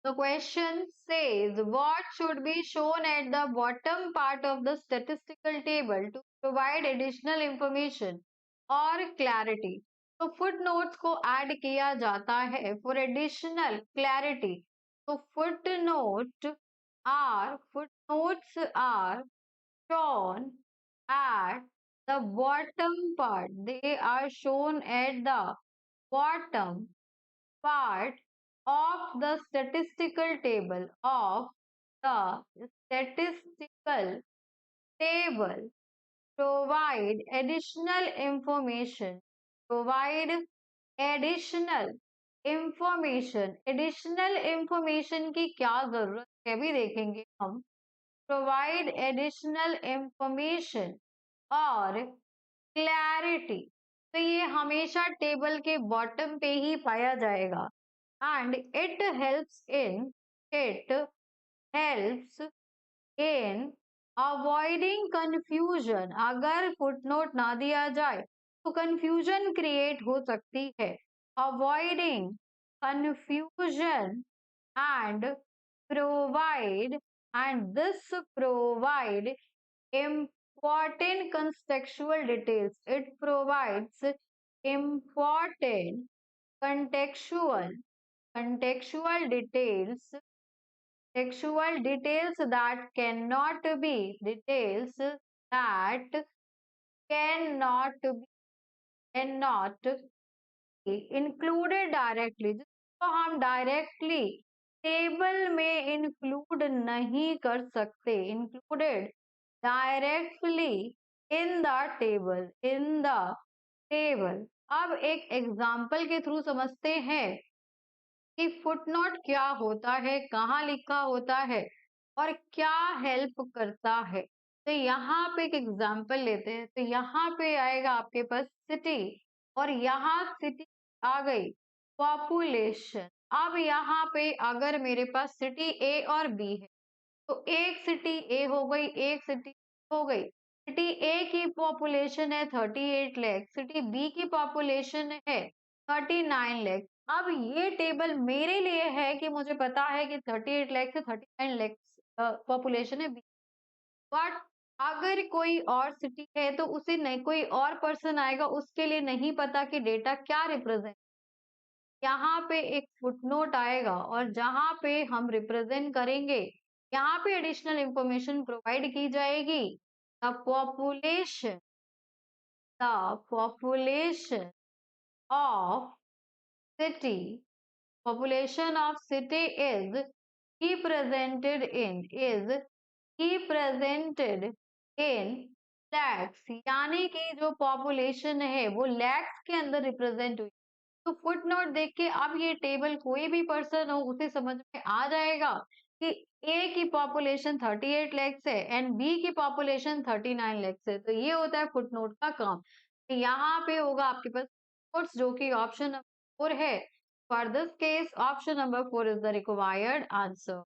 The question says what should be shown at the bottom part of the statistical table to provide additional information or clarity. तो footnotes को add किया जाता है for additional clarity. तो footnotes are shown at the bottom part. They are shown at the bottom part of the statistical table provide additional information additional information की क्या जरूरत है भी देखेंगे हम provide additional information और clarity तो ये हमेशा टेबल के बॉटम पे ही पाया जाएगा and it helps in avoiding confusion. अगर footnote ना दिया जाए तो confusion create हो सकती है. Avoiding confusion and this provide important contextual details. It provides important contextual details that cannot be included directly जिसको हम डायरेक्टली टेबल में इंक्लूड नहीं कर सकते included directly in the table अब एक एग्जाम्पल के थ्रू समझते हैं कि फुटनोट क्या होता है, कहाँ लिखा होता है और क्या हेल्प करता है. तो यहाँ पे एक एग्जाम्पल लेते हैं. तो यहाँ पे आएगा आपके पास सिटी और यहाँ सिटी आ गई पॉपुलेशन. अब यहाँ पे अगर मेरे पास सिटी ए और बी है तो एक सिटी ए हो गई, एक सिटी हो गई. सिटी ए की पॉपुलेशन है 38 लाख, सिटी बी की पॉपुलेशन है 39 लाख. अब ये टेबल मेरे लिए है कि मुझे पता है कि 38 लाख से 39 लाख पॉपुलेशन है बी. बट अगर कोई और सिटी है तो उसे नहीं, कोई और पर्सन आएगा उसके लिए नहीं पता कि डेटा क्या रिप्रेजेंट. यहाँ पे एक फुटनोट आएगा और जहां पे हम रिप्रेजेंट करेंगे यहाँ पे एडिशनल इंफॉर्मेशन प्रोवाइड की जाएगी. The population of city is represented in lakhs. यानी कि जो पॉपुलेशन है वो लैक्स के अंदर रिप्रेजेंट हुई. तो फुटनोट देख के अब ये टेबल कोई भी पर्सन हो उसे समझ में आ जाएगा कि ए की पॉपुलेशन 38 लाख है एंड बी की पॉपुलेशन 39 लाख है. तो ये होता है फुटनोट का काम. तो यहाँ पे होगा आपके पास फुटनोट्स जो कि ऑप्शन नंबर 4 है. For this case option number 4 is the required answer.